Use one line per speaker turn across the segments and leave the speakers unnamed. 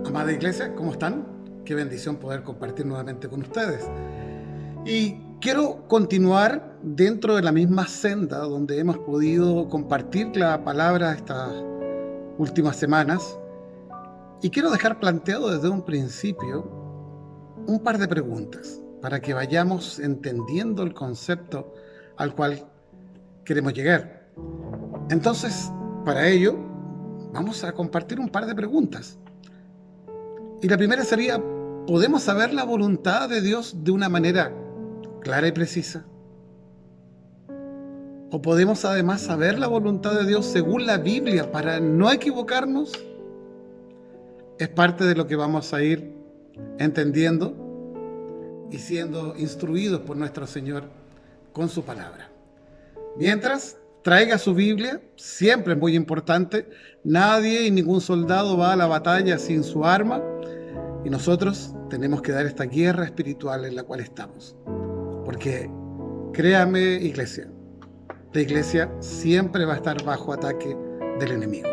Amada iglesia, ¿cómo están? Qué bendición poder compartir nuevamente con ustedes. Y quiero continuar dentro de la misma senda donde hemos podido compartir la palabra estas últimas semanas. Y quiero dejar planteado desde un principio un par de preguntas para que vayamos entendiendo el concepto al cual queremos llegar. Entonces, para ello, vamos a compartir un par de preguntas. Y la primera sería, ¿podemos saber la voluntad de Dios de una manera clara y precisa? ¿O podemos además saber la voluntad de Dios según la Biblia para no equivocarnos? Es parte de lo que vamos a ir entendiendo y siendo instruidos por nuestro Señor con su palabra. Mientras, traiga su Biblia, siempre es muy importante. Nadie y ningún soldado va a la batalla sin su arma. Y nosotros tenemos que dar esta guerra espiritual en la cual estamos. Porque, créame, iglesia, la iglesia siempre va a estar bajo ataque del enemigo.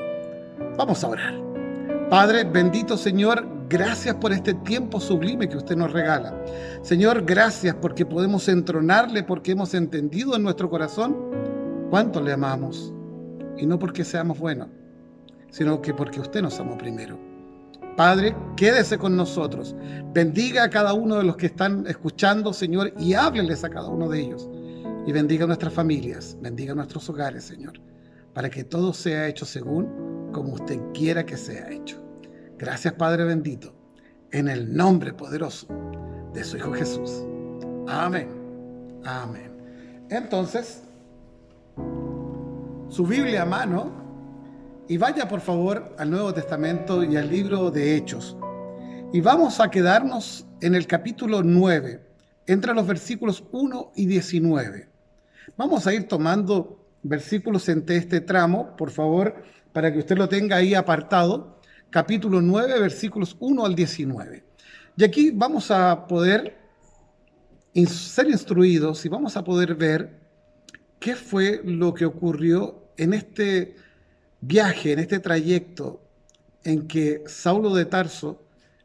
Vamos a orar. Padre, bendito Señor, gracias por este tiempo sublime que usted nos regala. Señor, gracias porque podemos entronarle, porque hemos entendido en nuestro corazón cuánto le amamos. Y no porque seamos buenos, sino que porque usted nos amó primero. Padre, quédese con nosotros. Bendiga a cada uno de los que están escuchando, Señor, y hábleles a cada uno de ellos. Y bendiga a nuestras familias, bendiga a nuestros hogares, Señor, para que todo sea hecho según como usted quiera que sea hecho. Gracias, Padre bendito, en el nombre poderoso de su Hijo Jesús. Amén. Amén. Entonces, su Biblia a mano. Y vaya por favor al Nuevo Testamento y al libro de Hechos. Y vamos a quedarnos en el capítulo 9, entre los versículos 1 y 19. Vamos a ir tomando versículos entre este tramo, por favor, para que usted lo tenga ahí apartado. Capítulo 9, versículos 1 al 19. Y aquí vamos a poder ser instruidos y vamos a poder ver qué fue lo que ocurrió en este viaje, en este trayecto en que Saulo de Tarso,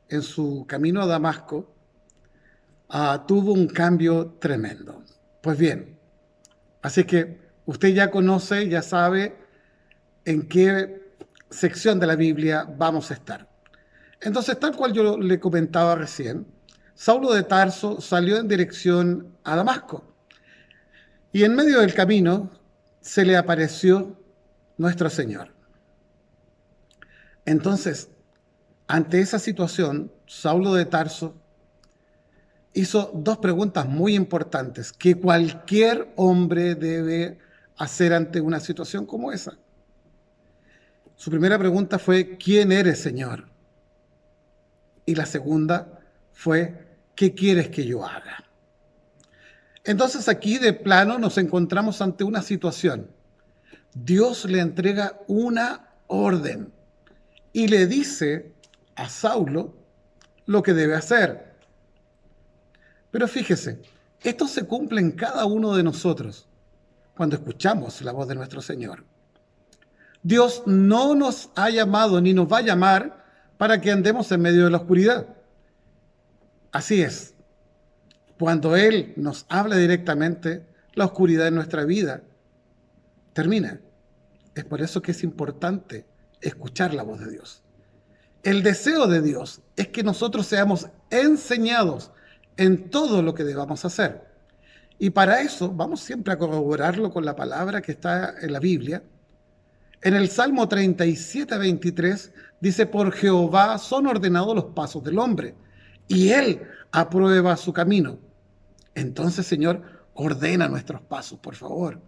en su camino a Damasco, tuvo un cambio tremendo. Pues bien, así que usted ya conoce, ya sabe en qué sección de la Biblia vamos a estar. Entonces, tal cual yo le comentaba recién, Saulo de Tarso salió en dirección a Damasco y en medio del camino se le apareció nuestro Señor. Entonces, ante esa situación, Saulo de Tarso hizo dos preguntas muy importantes que cualquier hombre debe hacer ante una situación como esa. Su primera pregunta fue, ¿quién eres, Señor? Y la segunda fue, ¿qué quieres que yo haga? Entonces aquí de plano nos encontramos ante una situación. Dios le entrega una orden y le dice a Saulo lo que debe hacer. Pero fíjese, esto se cumple en cada uno de nosotros cuando escuchamos la voz de nuestro Señor. Dios no nos ha llamado ni nos va a llamar para que andemos en medio de la oscuridad. Así es. Cuando Él nos habla directamente, la oscuridad en nuestra vida termina. Es por eso que es importante escuchar la voz de Dios. El deseo de Dios es que nosotros seamos enseñados en todo lo que debamos hacer. Y para eso vamos siempre a corroborarlo con la palabra que está en la Biblia. En el Salmo 37, 23 dice, por Jehová son ordenados los pasos del hombre, y Él aprueba su camino. Entonces, Señor, ordena nuestros pasos, por favor.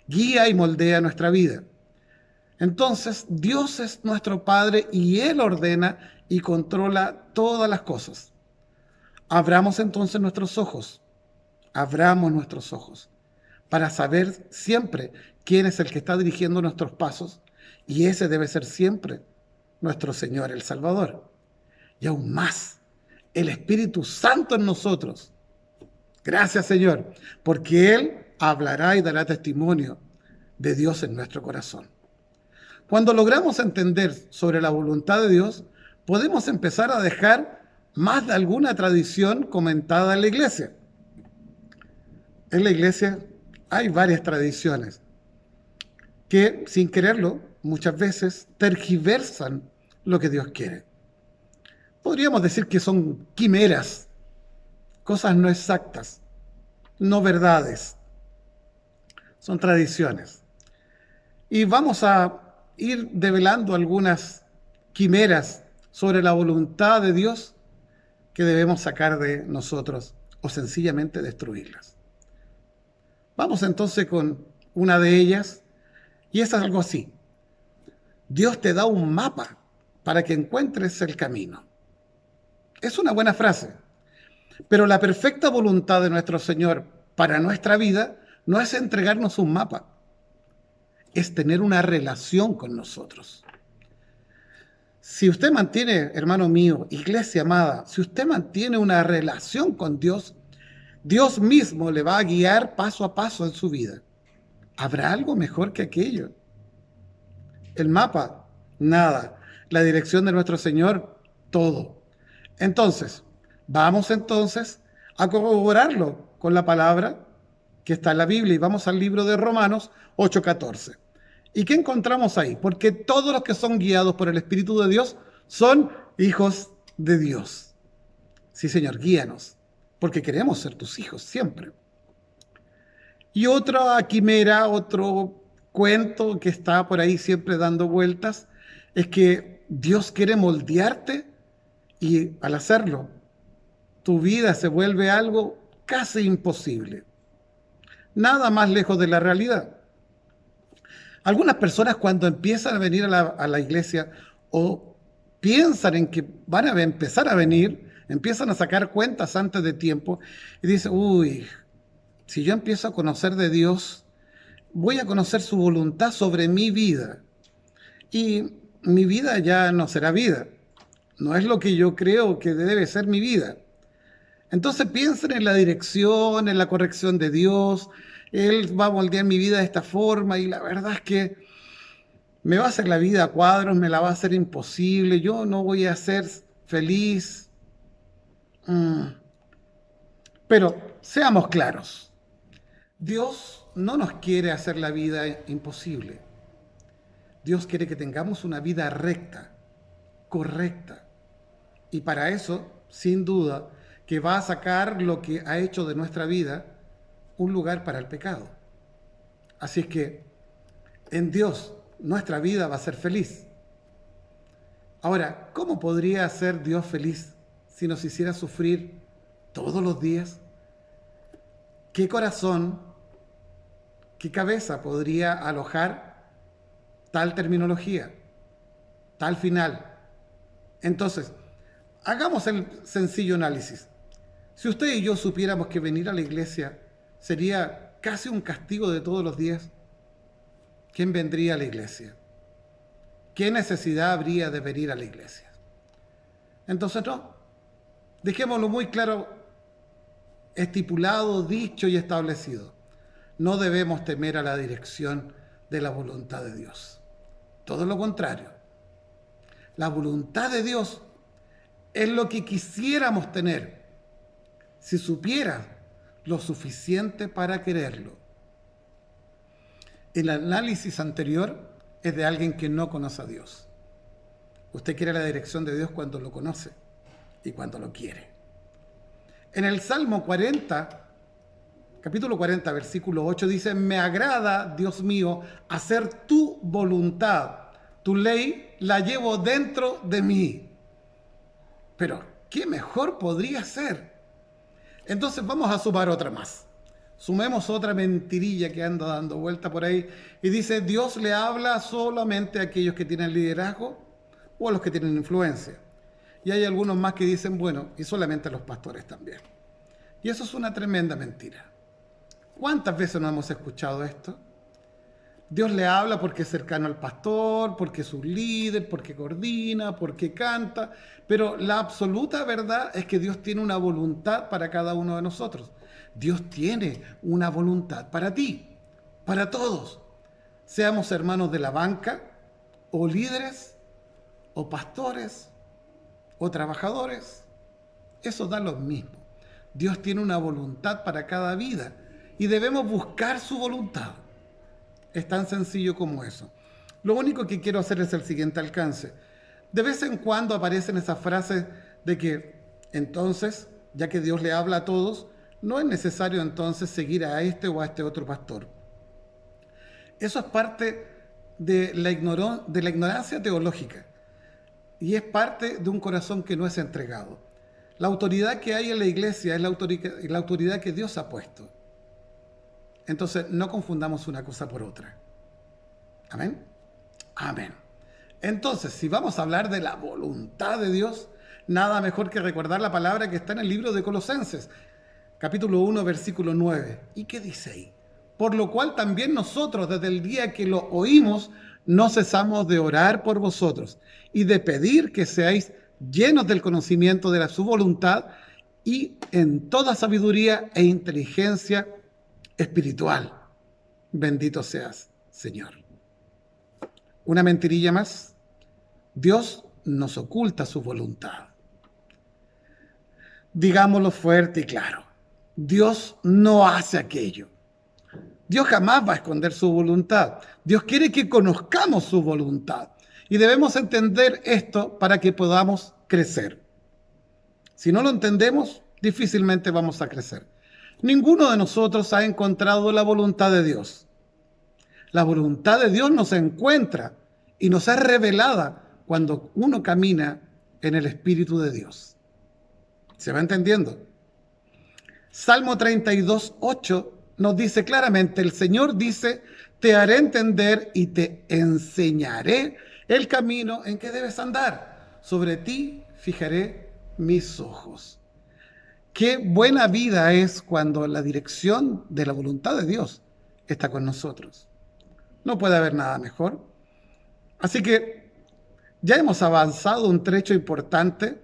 Guía y moldea nuestra vida. Entonces, Dios es nuestro Padre y Él ordena y controla todas las cosas. Abramos entonces nuestros ojos, abramos nuestros ojos para saber siempre quién es el que está dirigiendo nuestros pasos, y ese debe ser siempre nuestro Señor, el Salvador. Y aún más, el Espíritu Santo en nosotros. Gracias, Señor, porque Él hablará y dará testimonio de Dios en nuestro corazón. Cuando logramos entender sobre la voluntad de Dios, podemos empezar a dejar más de alguna tradición comentada en la iglesia. En la iglesia hay varias tradiciones que, sin quererlo, muchas veces tergiversan lo que Dios quiere. Podríamos decir que son quimeras, cosas no exactas, no verdades, son tradiciones. Y vamos a ir develando algunas quimeras sobre la voluntad de Dios que debemos sacar de nosotros o sencillamente destruirlas. Vamos entonces con una de ellas, y es algo así. Dios te da un mapa para que encuentres el camino. Es una buena frase, pero la perfecta voluntad de nuestro Señor para nuestra vida no es entregarnos un mapa, es tener una relación con nosotros. Si usted mantiene, hermano mío, iglesia amada, si usted mantiene una relación con Dios, Dios mismo le va a guiar paso a paso en su vida. ¿Habrá algo mejor que aquello? El mapa, nada. La dirección de nuestro Señor, todo. Entonces, vamos entonces a corroborarlo con la palabra que está en la Biblia y vamos al libro de Romanos 8:14. ¿Y qué encontramos ahí? Porque todos los que son guiados por el Espíritu de Dios son hijos de Dios. Sí, Señor, guíanos, porque queremos ser tus hijos siempre. Y otra quimera, otro cuento que está por ahí siempre dando vueltas, es que Dios quiere moldearte y al hacerlo, tu vida se vuelve algo casi imposible. Nada más lejos de la realidad. Algunas personas cuando empiezan a venir a la iglesia o piensan en que van a empezar a venir, empiezan a sacar cuentas antes de tiempo y dicen, uy, si yo empiezo a conocer de Dios, voy a conocer su voluntad sobre mi vida. Y mi vida ya no será vida. No es lo que yo creo que debe ser mi vida. Entonces piensen en la dirección, en la corrección de Dios. Él va a moldear mi vida de esta forma y la verdad es que me va a hacer la vida a cuadros, me la va a hacer imposible. Yo no voy a ser feliz. Pero seamos claros. Dios no nos quiere hacer la vida imposible. Dios quiere que tengamos una vida recta, correcta. Y para eso, sin duda, que va a sacar lo que ha hecho de nuestra vida un lugar para el pecado. Así es que en Dios nuestra vida va a ser feliz. Ahora, ¿cómo podría ser Dios feliz si nos hiciera sufrir todos los días? ¿Qué corazón, qué cabeza podría alojar tal terminología, tal final? Entonces, hagamos el sencillo análisis. Si usted y yo supiéramos que venir a la iglesia sería casi un castigo de todos los días, ¿quién vendría a la iglesia? ¿Qué necesidad habría de venir a la iglesia? Entonces no, dejémoslo muy claro, estipulado, dicho y establecido. No debemos temer a la dirección de la voluntad de Dios. Todo lo contrario. La voluntad de Dios es lo que quisiéramos tener si supiera lo suficiente para quererlo. El análisis anterior es de alguien que no conoce a Dios. Usted quiere la dirección de Dios cuando lo conoce y cuando lo quiere. En el Salmo 40, capítulo 40, versículo 8, dice, me agrada, Dios mío, hacer tu voluntad. Tu ley la llevo dentro de mí. Pero, ¿qué mejor podría ser? Entonces vamos a sumar otra más. Sumemos otra mentirilla que anda dando vuelta por ahí y dice, Dios le habla solamente a aquellos que tienen liderazgo o a los que tienen influencia. Y hay algunos más que dicen, bueno, y solamente a los pastores también. Y eso es una tremenda mentira. ¿Cuántas veces no hemos escuchado esto? Dios le habla porque es cercano al pastor, porque es un líder, porque coordina, porque canta, pero la absoluta verdad es que Dios tiene una voluntad para cada uno de nosotros. Dios tiene una voluntad para ti, para todos. Seamos hermanos de la banca, o líderes, o pastores, o trabajadores, eso da lo mismo. Dios tiene una voluntad para cada vida y debemos buscar su voluntad. Es tan sencillo como eso. Lo único que quiero hacer es el siguiente alcance. De vez en cuando aparecen esas frases de que entonces, ya que Dios le habla a todos, no es necesario entonces seguir a este o a este otro pastor. Eso es parte de la ignorancia teológica y es parte de un corazón que no es entregado. La autoridad que hay en la iglesia es la autoridad que Dios ha puesto. Entonces, no confundamos una cosa por otra. ¿Amén? Amén. Entonces, si vamos a hablar de la voluntad de Dios, nada mejor que recordar la palabra que está en el libro de Colosenses, capítulo 1, versículo 9. ¿Y qué dice ahí? Por lo cual también nosotros, desde el día que lo oímos, no cesamos de orar por vosotros y de pedir que seáis llenos del conocimiento de su voluntad y en toda sabiduría e inteligencia espiritual. Bendito seas, Señor. Una mentirilla más. Dios nos oculta su voluntad. Digámoslo fuerte y claro. Dios no hace aquello. Dios jamás va a esconder su voluntad. Dios quiere que conozcamos su voluntad. Y debemos entender esto para que podamos crecer. Si no lo entendemos, difícilmente vamos a crecer. Ninguno de nosotros ha encontrado la voluntad de Dios. La voluntad de Dios nos encuentra y nos es revelada cuando uno camina en el Espíritu de Dios. ¿Se va entendiendo? Salmo 32, 8 nos dice claramente, el Señor dice, te haré entender y te enseñaré el camino en que debes andar. Sobre ti fijaré mis ojos. Qué buena vida es cuando la dirección de la voluntad de Dios está con nosotros. No puede haber nada mejor. Así que ya hemos avanzado un trecho importante,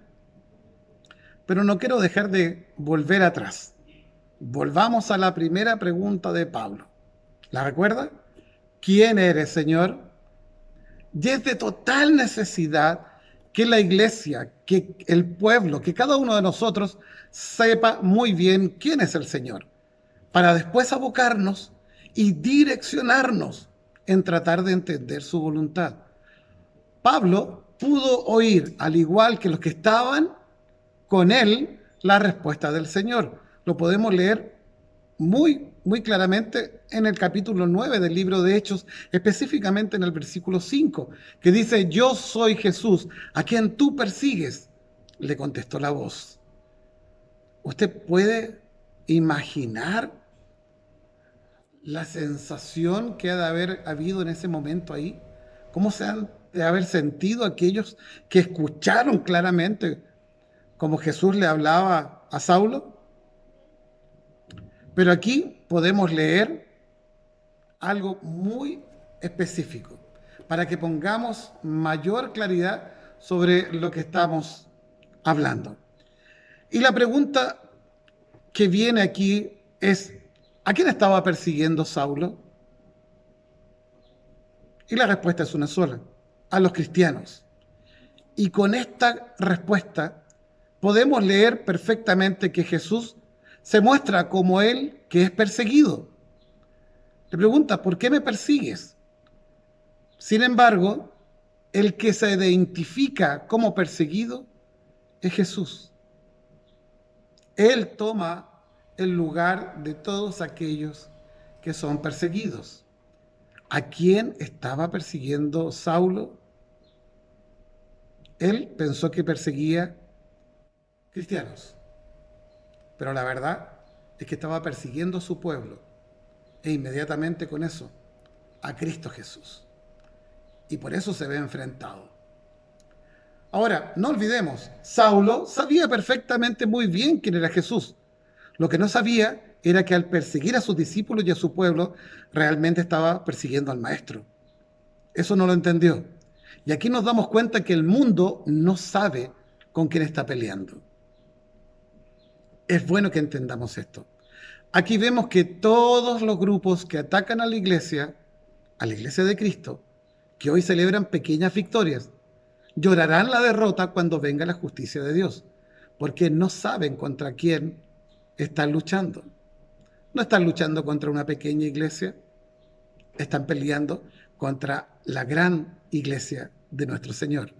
pero no quiero dejar de volver atrás. Volvamos a la primera pregunta de Pablo. ¿La recuerda? ¿Quién eres, Señor? Y es de total necesidad que la iglesia, que el pueblo, que cada uno de nosotros sepa muy bien quién es el Señor, para después abocarnos y direccionarnos en tratar de entender su voluntad. Pablo pudo oír, al igual que los que estaban con él, la respuesta del Señor. Lo podemos leer muy claramente en el capítulo 9 del libro de Hechos, específicamente en el versículo 5, que dice, yo soy Jesús, a quien tú persigues, le contestó la voz. ¿Usted puede imaginar la sensación que ha de haber habido en ese momento ahí? ¿Cómo se han de haber sentido aquellos que escucharon claramente como Jesús le hablaba a Saulo? Pero aquí podemos leer algo muy específico para que pongamos mayor claridad sobre lo que estamos hablando. Y la pregunta que viene aquí es, ¿a quién estaba persiguiendo Saulo? Y la respuesta es una sola, a los cristianos. Y con esta respuesta podemos leer perfectamente que Jesús se muestra como él que es perseguido. Le pregunta, ¿por qué me persigues? Sin embargo, el que se identifica como perseguido es Jesús. Él toma el lugar de todos aquellos que son perseguidos. ¿A quién estaba persiguiendo Saulo? Él pensó que perseguía cristianos, pero la verdad es que estaba persiguiendo a su pueblo e inmediatamente con eso a Cristo Jesús. Y por eso se ve enfrentado. Ahora, no olvidemos, Saulo sabía perfectamente muy bien quién era Jesús. Lo que no sabía era que al perseguir a sus discípulos y a su pueblo, realmente estaba persiguiendo al Maestro. Eso no lo entendió. Y aquí nos damos cuenta que el mundo no sabe con quién está peleando. Es bueno que entendamos esto. Aquí vemos que todos los grupos que atacan a la iglesia de Cristo, que hoy celebran pequeñas victorias, Llorarán la derrota cuando venga la justicia de Dios, porque no saben contra quién están luchando. No están luchando contra una pequeña iglesia, están peleando contra la gran iglesia de nuestro Señor.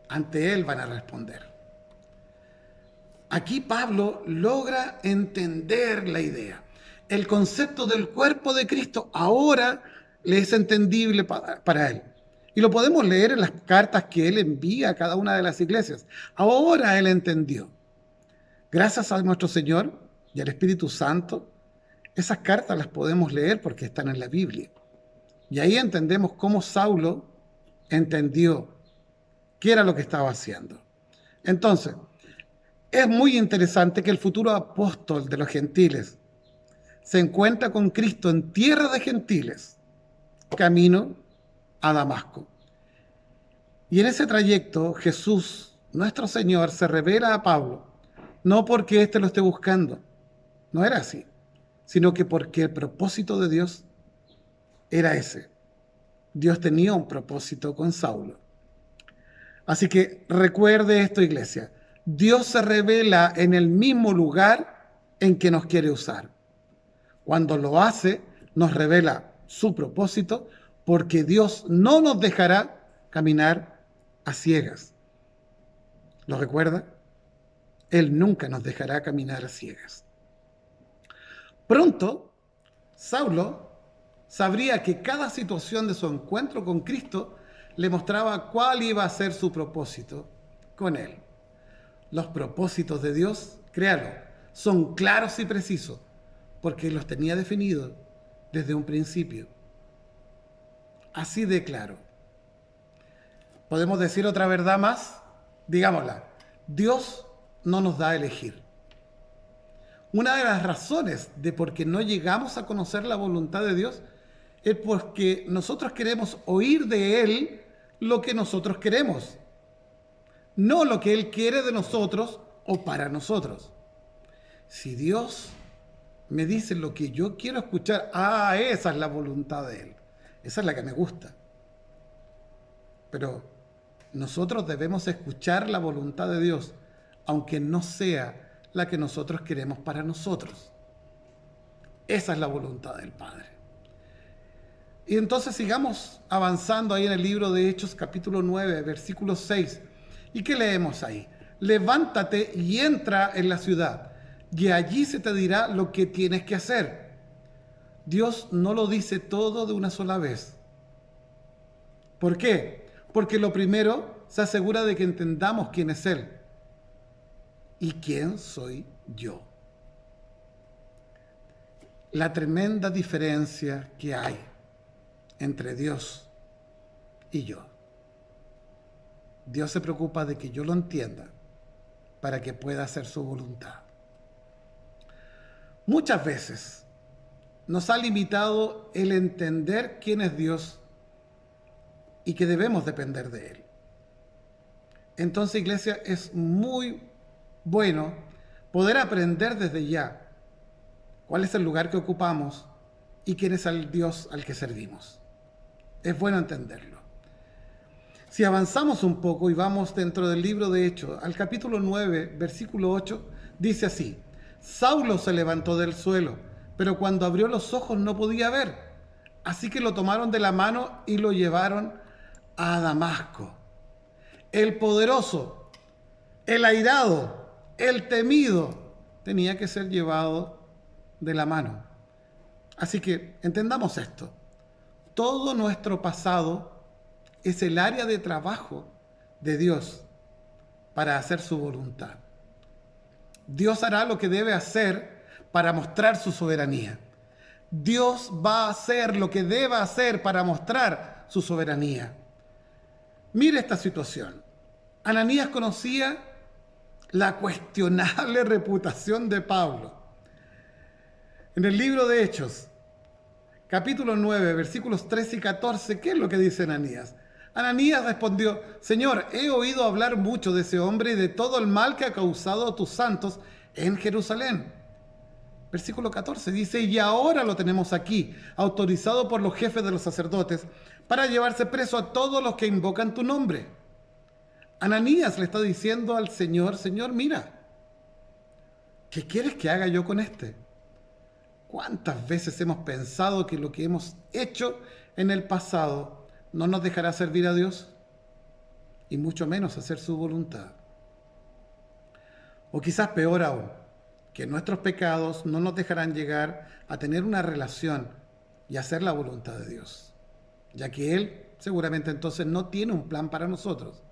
Ante Él van a responder. Aquí Pablo logra entender la idea. El concepto del cuerpo de Cristo ahora le es entendible para él. Y lo podemos leer en las cartas que él envía a cada una de las iglesias. Ahora él entendió. Gracias a nuestro Señor y al Espíritu Santo, esas cartas las podemos leer porque están en la Biblia. Y ahí entendemos cómo Saulo entendió qué era lo que estaba haciendo. Entonces, es muy interesante que el futuro apóstol de los gentiles se encuentra con Cristo en tierra de gentiles, camino a Damasco. Y en ese trayecto Jesús, nuestro Señor, se revela a Pablo, no porque éste lo esté buscando, no era así, sino que porque el propósito de Dios era ese. Dios tenía un propósito con Saulo. Así que recuerde esto, iglesia. Dios se revela en el mismo lugar en que nos quiere usar. Cuando lo hace, nos revela su propósito, porque Dios no nos dejará caminar a ciegas. ¿Lo recuerda? Él nunca nos dejará caminar a ciegas. Pronto, Saulo sabría que cada situación de su encuentro con Cristo le mostraba cuál iba a ser su propósito con él. Los propósitos de Dios, créalo, son claros y precisos, porque los tenía definidos desde un principio. Así de claro. ¿Podemos decir otra verdad más? Digámosla. Dios no nos da a elegir. Una de las razones de por qué no llegamos a conocer la voluntad de Dios es porque nosotros queremos oír de Él lo que nosotros queremos, no lo que Él quiere de nosotros o para nosotros. Si Dios me dice lo que yo quiero escuchar, esa es la voluntad de Él, esa es la que me gusta. Pero nosotros debemos escuchar la voluntad de Dios, aunque no sea la que nosotros queremos para nosotros. Esa es la voluntad del Padre. Y entonces sigamos avanzando ahí en el libro de Hechos, capítulo 9, versículo 6. ¿Y qué leemos ahí? Levántate y entra en la ciudad, y allí se te dirá lo que tienes que hacer. Dios no lo dice todo de una sola vez. ¿Por qué? Porque lo primero se asegura de que entendamos quién es Él y quién soy yo. La tremenda diferencia que hay entre Dios y yo. Dios se preocupa de que yo lo entienda para que pueda hacer su voluntad. Muchas veces nos ha limitado el entender quién es Dios y que debemos depender de Él. Entonces, iglesia, es muy bueno poder aprender desde ya cuál es el lugar que ocupamos y quién es el Dios al que servimos. Es bueno entenderlo. Si avanzamos un poco y vamos dentro del libro de Hechos, al capítulo 9, versículo 8, dice así: Saulo se levantó del suelo, pero cuando abrió los ojos no podía ver. Así que lo tomaron de la mano y lo llevaron a Damasco. El poderoso, el airado, el temido, tenía que ser llevado de la mano. Así que entendamos esto. Todo nuestro pasado es el área de trabajo de Dios para hacer su voluntad. Dios hará lo que debe hacer para mostrar su soberanía. Dios va a hacer lo que deba hacer para mostrar su soberanía. Mire esta situación. Ananías conocía la cuestionable reputación de Pablo. En el libro de Hechos, capítulo 9, versículos 13 y 14, ¿qué es lo que dice Ananías? Ananías respondió: Señor, he oído hablar mucho de ese hombre y de todo el mal que ha causado a tus santos en Jerusalén. Versículo 14 dice: y ahora lo tenemos aquí, autorizado por los jefes de los sacerdotes, para llevarse preso a todos los que invocan tu nombre. Ananías le está diciendo al Señor, Señor, mira, ¿qué quieres que haga yo con este? ¿Cuántas veces hemos pensado que lo que hemos hecho en el pasado no nos dejará servir a Dios? Y mucho menos hacer su voluntad. O quizás peor aún, que nuestros pecados no nos dejarán llegar a tener una relación y hacer la voluntad de Dios, ya que Él seguramente entonces no tiene un plan para nosotros.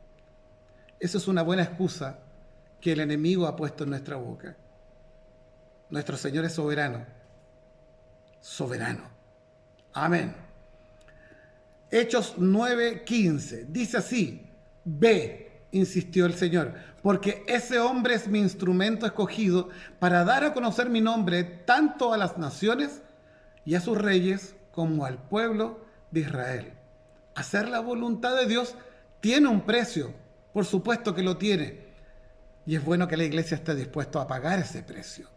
Esa es una buena excusa que el enemigo ha puesto en nuestra boca. Nuestro Señor es soberano. Soberano. Amén. Hechos 9:15. Dice así: Ve, insistió el Señor, porque ese hombre es mi instrumento escogido para dar a conocer mi nombre tanto a las naciones y a sus reyes como al pueblo de Israel. Hacer la voluntad de Dios tiene un precio, por supuesto que lo tiene, y es bueno que la iglesia esté dispuesta a pagar ese precio.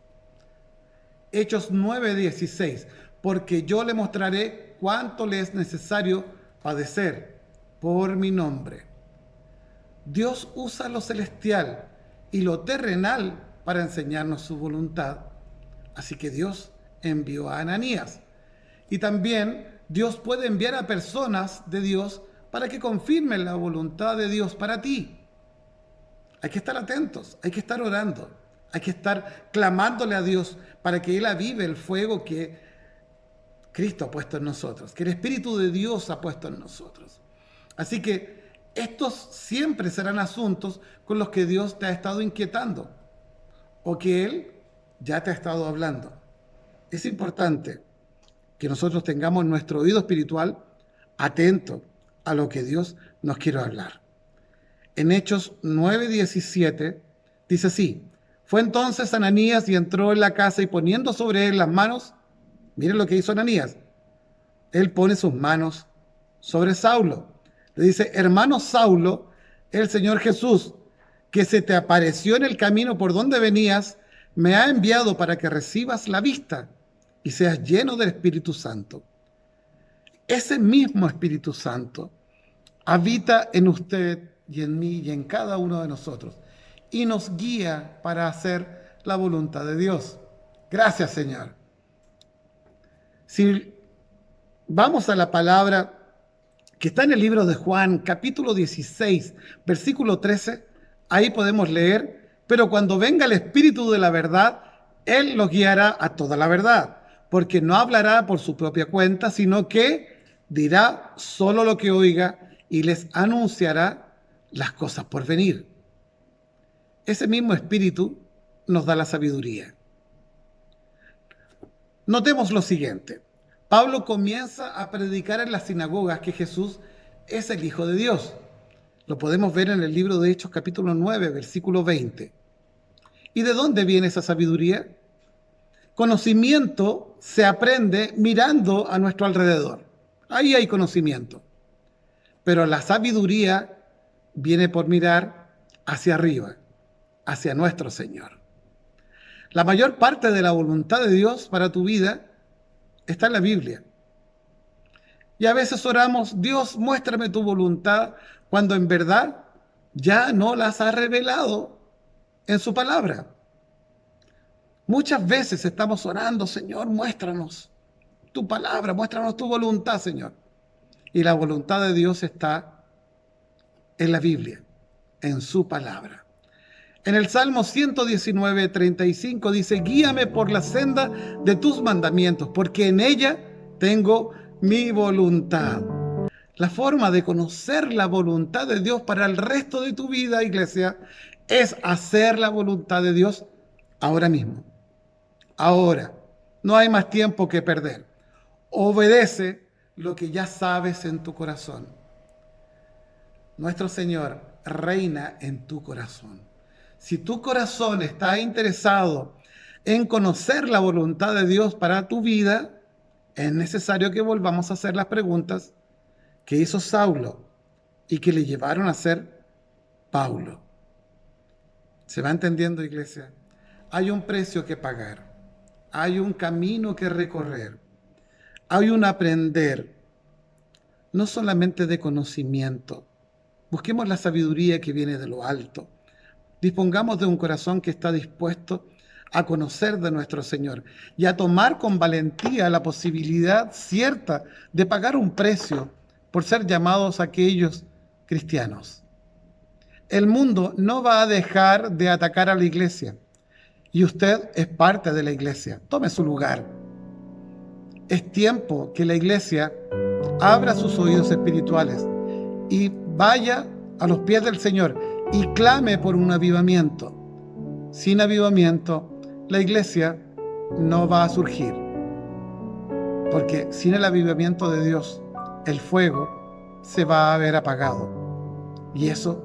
Hechos 9:16, porque yo le mostraré cuánto le es necesario padecer por mi nombre. Dios usa lo celestial y lo terrenal para enseñarnos su voluntad. Así que Dios envió a Ananías. Y también Dios puede enviar a personas de Dios para que confirmen la voluntad de Dios para ti. Hay que estar atentos, hay que estar orando, hay que estar clamándole a Dios para que Él avive el fuego que Cristo ha puesto en nosotros, que el Espíritu de Dios ha puesto en nosotros. Así que estos siempre serán asuntos con los que Dios te ha estado inquietando o que Él ya te ha estado hablando. Es importante que nosotros tengamos nuestro oído espiritual atento a lo que Dios nos quiere hablar. En Hechos 9:17 dice así: fue entonces Ananías y entró en la casa y poniendo sobre él las manos, miren lo que hizo Ananías, él pone sus manos sobre Saulo. Le dice: hermano Saulo, el Señor Jesús, que se te apareció en el camino por donde venías, me ha enviado para que recibas la vista y seas lleno del Espíritu Santo. Ese mismo Espíritu Santo habita en usted y en mí y en cada uno de nosotros y nos guía para hacer la voluntad de Dios. Gracias, Señor. Si vamos a la palabra que está en el libro de Juan, capítulo 16, versículo 13, ahí podemos leer: pero cuando venga el Espíritu de la verdad, Él los guiará a toda la verdad, porque no hablará por su propia cuenta, sino que dirá solo lo que oiga y les anunciará las cosas por venir. Ese mismo Espíritu nos da la sabiduría. Notemos lo siguiente. Pablo comienza a predicar en las sinagogas que Jesús es el Hijo de Dios. Lo podemos ver en el libro de Hechos capítulo 9, versículo 20. ¿Y de dónde viene esa sabiduría? Conocimiento se aprende mirando a nuestro alrededor. Ahí hay conocimiento. Pero la sabiduría viene por mirar hacia arriba, hacia nuestro Señor. La mayor parte de la voluntad de Dios para tu vida está en la Biblia. Y a veces oramos: Dios, muéstrame tu voluntad, cuando en verdad ya no las ha revelado en su palabra. Muchas veces estamos orando: Señor, muéstranos tu palabra, muéstranos tu voluntad, Señor. Y la voluntad de Dios está en la Biblia, en su palabra. En el Salmo 119:35 dice: guíame por la senda de tus mandamientos, porque en ella tengo mi voluntad. La forma de conocer la voluntad de Dios para el resto de tu vida, iglesia, es hacer la voluntad de Dios ahora mismo. Ahora, no hay más tiempo que perder. Obedece lo que ya sabes en tu corazón. Nuestro Señor reina en tu corazón. Si tu corazón está interesado en conocer la voluntad de Dios para tu vida, es necesario que volvamos a hacer las preguntas que hizo Saulo y que le llevaron a hacer Pablo. ¿Se va entendiendo, iglesia? Hay un precio que pagar. Hay un camino que recorrer. Hay un aprender, no solamente de conocimiento, Busquemos la sabiduría que viene de lo alto. Dispongamos de un corazón que está dispuesto a conocer de nuestro Señor y a tomar con valentía la posibilidad cierta de pagar un precio por ser llamados aquellos cristianos. El mundo no va a dejar de atacar a la iglesia y usted es parte de la iglesia. Tome su lugar. Es tiempo que la iglesia abra sus oídos espirituales y vaya a los pies del Señor y clame por un avivamiento. Sin avivamiento, la iglesia no va a surgir. Porque sin el avivamiento de Dios, el fuego se va a ver apagado. Y eso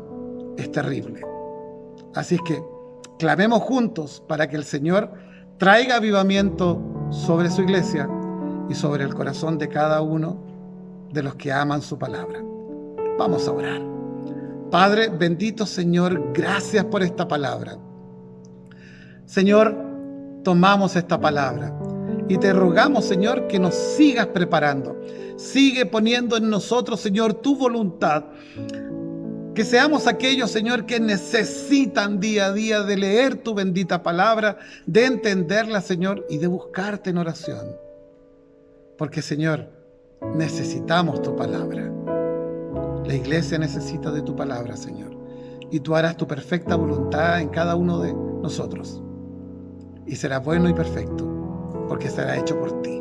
es terrible. Así es que clamemos juntos para que el Señor traiga avivamiento sobre su iglesia y sobre el corazón de cada uno de los que aman su palabra. Vamos a orar. Padre, bendito Señor, gracias por esta palabra. Señor, tomamos esta palabra y te rogamos, Señor, que nos sigas preparando. Sigue poniendo en nosotros, Señor, tu voluntad. Que seamos aquellos, Señor, que necesitan día a día de leer tu bendita palabra, de entenderla, Señor, y de buscarte en oración. Porque, Señor, necesitamos tu palabra. La iglesia necesita de tu palabra, Señor. Y tú harás tu perfecta voluntad en cada uno de nosotros. Y será bueno y perfecto, porque será hecho por ti.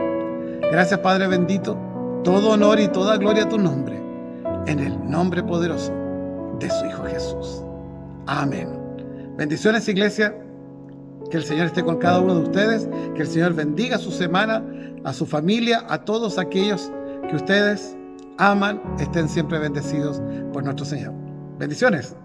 Gracias, Padre bendito. Todo honor y toda gloria a tu nombre. En el nombre poderoso de su Hijo Jesús. Amén. Bendiciones, iglesia. Que el Señor esté con cada uno de ustedes. Que el Señor bendiga su semana, a su familia, a todos aquellos que ustedes aman. Estén siempre bendecidos por nuestro Señor. Bendiciones.